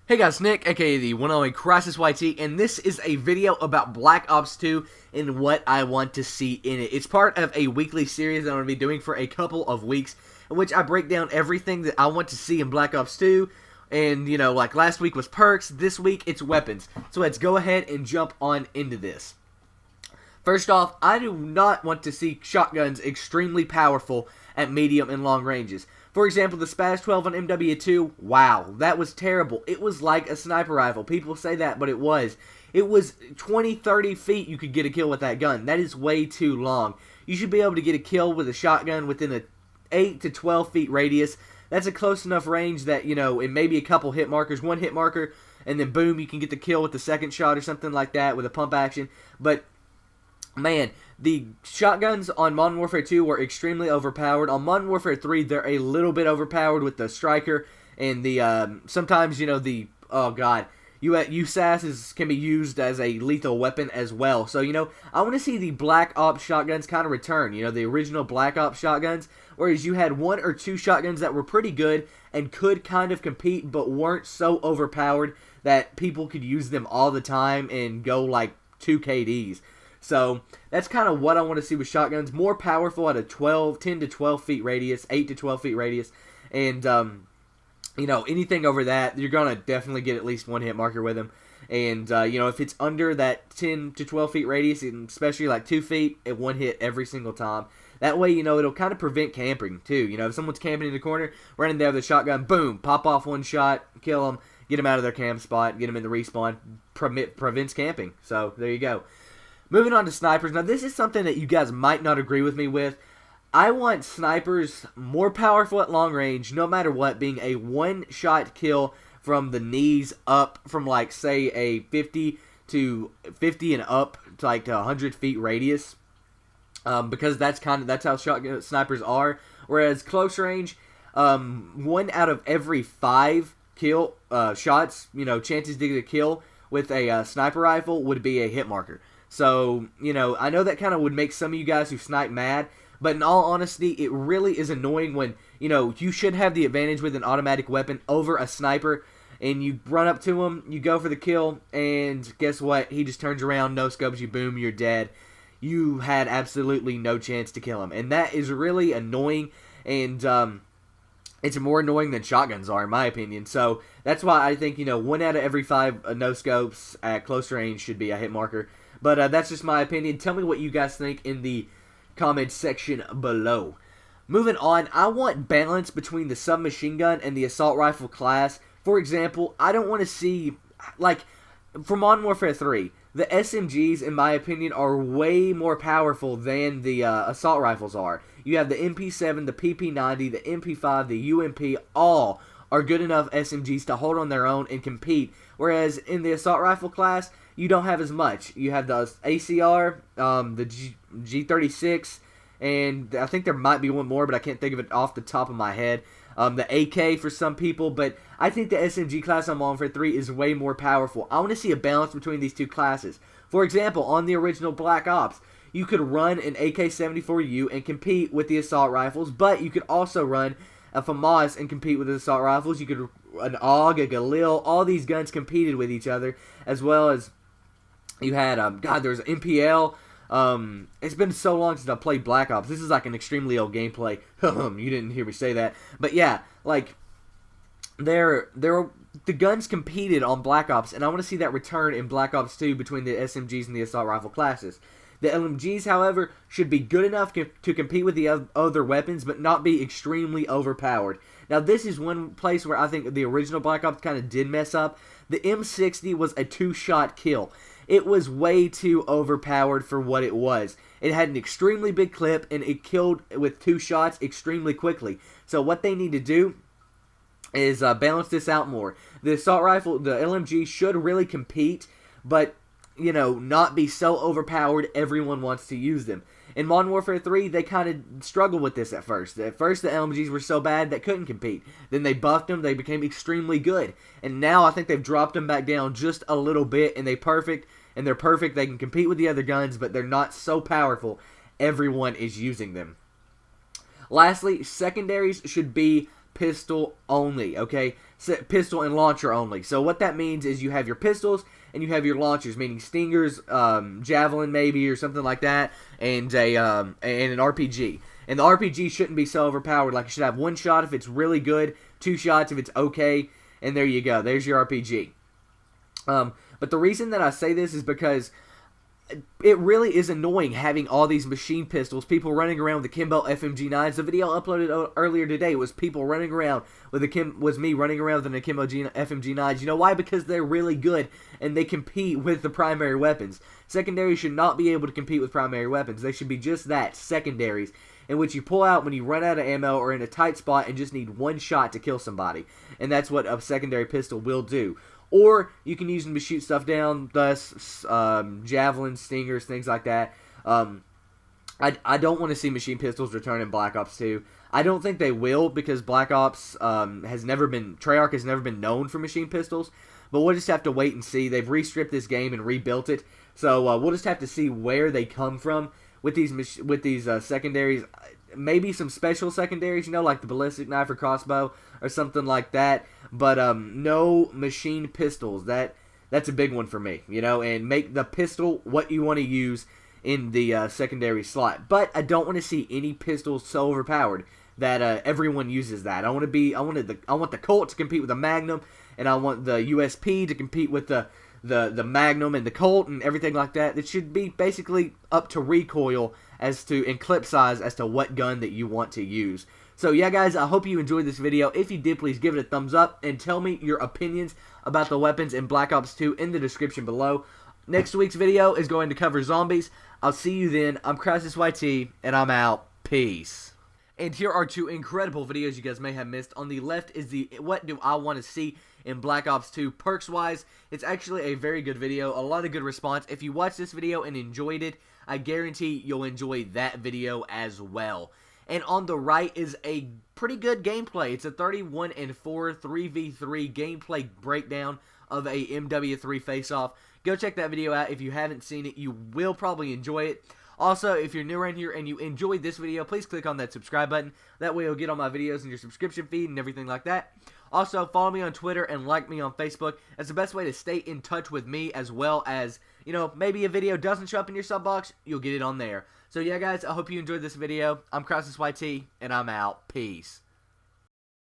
Hey guys, Nick, aka the one and only Crisis YT, and this is a video about Black Ops 2 and what I want to see in it. It's part of a weekly series that I'm going to be doing for a couple of weeks, in which I break down everything that I want to see in Black Ops 2, and, you know, like last week was perks, this week it's weapons. So let's go ahead and jump on into this. First off, I do not want to see shotguns extremely powerful at medium and long ranges. For example, the Spaz 12 on MW2, wow, that was terrible. It was like a sniper rifle. People say that, but it was. It was 20, 30 feet you could get a kill with that gun. That is way too long. You should be able to get a kill with a shotgun within a 8 to 12 feet radius. That's a close enough range that, you know, it may be a couple hit markers, one hit marker, and then boom, you can get the kill with the second shot or something like that with a pump action. But man, the shotguns on Modern Warfare 2 were extremely overpowered. On Modern Warfare 3, they're a little bit overpowered with the Striker and the, sometimes, you know, the, oh god, USAS can be used as a lethal weapon as well. So, you know, I want to see the Black Ops shotguns kind of return, you know, the original Black Ops shotguns, whereas you had one or two shotguns that were pretty good and could kind of compete, but weren't so overpowered that people could use them all the time and go like 2 KDs. So, that's kind of what I want to see with shotguns. More powerful at a 10 to 12 feet radius, 8 to 12 feet radius. And, you know, anything over that, you're going to definitely get at least one hit marker with them. And, you know, if it's under that 10 to 12 feet radius, and especially like 2 feet, it one hit every single time. That way, you know, it'll kind of prevent camping, too. You know, if someone's camping in the corner, running there with a shotgun, boom, pop off one shot, kill them, get them out of their camp spot, get them in the respawn, prevents camping. So, there you go. Moving on to snipers. Now, this is something that you guys might not agree with me with. I want snipers more powerful at long range, no matter what, being a one-shot kill from the knees up from, like, say, a 50 and up to, like, 100 feet radius. Because that's how shotgun snipers are. Whereas close range, 1 out of every 5 kill shots, you know, chances to get a kill with a sniper rifle would be a hit marker. So, you know, I know that kind of would make some of you guys who snipe mad, but in all honesty, it really is annoying when, you know, you should have the advantage with an automatic weapon over a sniper, and you run up to him, you go for the kill, and guess what? He just turns around, no scopes you, boom, you're dead. You had absolutely no chance to kill him, and that is really annoying, and, it's more annoying than shotguns are, in my opinion. So, that's why I think, you know, 1 out of every 5 no scopes at close range should be a hit marker. But that's just my opinion. Tell me what you guys think in the comments section below. Moving on, I want balance between the submachine gun and the assault rifle class. For example, I don't want to see, like, for Modern Warfare 3, the SMGs, in my opinion, are way more powerful than the assault rifles are. You have the MP7, the PP90, the MP5, the UMP, all are good enough SMGs to hold on their own and compete. Whereas in the assault rifle class, you don't have as much. You have the ACR, the G36, and I think there might be one more, but I can't think of it off the top of my head. The AK for some people, but I think the SMG class on Modern Warfare 3 is way more powerful. I want to see a balance between these two classes. For example, on the original Black Ops, you could run an AK-74U and compete with the assault rifles, but you could also run a FAMAS and compete with the assault rifles. You could an AUG, a Galil, all these guns competed with each other, as well as you had, God, there's MPL. It's been so long since I played Black Ops. This is like an extremely old gameplay. You didn't hear me say that. But yeah, like, the guns competed on Black Ops, and I want to see that return in Black Ops 2 between the SMGs and the assault rifle classes. The LMGs, however, should be good enough to compete with the other weapons, but not be extremely overpowered. Now, this is one place where I think the original Black Ops kind of did mess up. The M60 was a 2-shot kill. It was way too overpowered for what it was. It had an extremely big clip, and it killed with 2 shots extremely quickly. So what they need to do is balance this out more. The assault rifle, the LMG, should really compete, but, you know, not be so overpowered everyone wants to use them. In Modern Warfare 3, they kind of struggled with this at first. At first, the LMGs were so bad they couldn't compete. Then they buffed them, they became extremely good. And now I think they've dropped them back down just a little bit, and they're perfect. They can compete with the other guns, but they're not so powerful. Everyone is using them. Lastly, secondaries should be pistol only, okay? pistol and launcher only. So what that means is you have your pistols and you have your launchers, meaning stingers, javelin maybe or something like that, and an RPG. And the RPG shouldn't be so overpowered. Like, you should have one shot if it's really good, two shots if it's okay, and there you go. There's your RPG. But the reason that I say this is because it really is annoying having all these machine pistols, people running around with the Kimbo FMG9s. The video I uploaded earlier today was people running around with me running around with the Kimbo FMG9s. You know why? Because they're really good and they compete with the primary weapons. Secondaries should not be able to compete with primary weapons. They should be just that, secondaries, in which you pull out when you run out of ammo or in a tight spot and just need one shot to kill somebody. And that's what a secondary pistol will do. Or you can use them to shoot stuff down, thus javelins, stingers, things like that. I don't want to see machine pistols return in Black Ops 2. I don't think they will, because Black Ops Treyarch has never been known for machine pistols. But we'll just have to wait and see. They've restripped this game and rebuilt it, so we'll just have to see where they come from with these secondaries. Maybe some special secondaries, you know, like the ballistic knife or crossbow or something like that. But no machine pistols. That's a big one for me, you know. And make the pistol what you want to use in the secondary slot. But I don't want to see any pistols so overpowered that everyone uses that. I want the Colt to compete with the Magnum, and I want the USP to compete with the Magnum and the Colt and everything like that. It should be basically up to recoil and clip size as to what gun that you want to use. So yeah, guys, I hope you enjoyed this video. If you did, please give it a thumbs up and tell me your opinions about the weapons in Black Ops 2 in the description below. Next week's video is going to cover zombies. I'll see you then. I'm CrisisYT, and I'm out. Peace. And here are two incredible videos you guys may have missed. On the left is the what do I want to see in Black Ops 2 perks wise. It's actually a very good video, a lot of good response. If you watched this video and enjoyed it, I guarantee you'll enjoy that video as well. And on the right is a pretty good gameplay. It's a 31-4 3v3 gameplay breakdown of a MW3 face-off. Go check that video out. If you haven't seen it, you will probably enjoy it. Also, if you're new around here and you enjoyed this video, please click on that subscribe button. That way you'll get all my videos in your subscription feed and everything like that. Also, follow me on Twitter and like me on Facebook. That's the best way to stay in touch with me, as well as, you know, maybe a video doesn't show up in your sub box, you'll get it on there. So yeah, guys, I hope you enjoyed this video. I'm CrisisYT, and I'm out. Peace.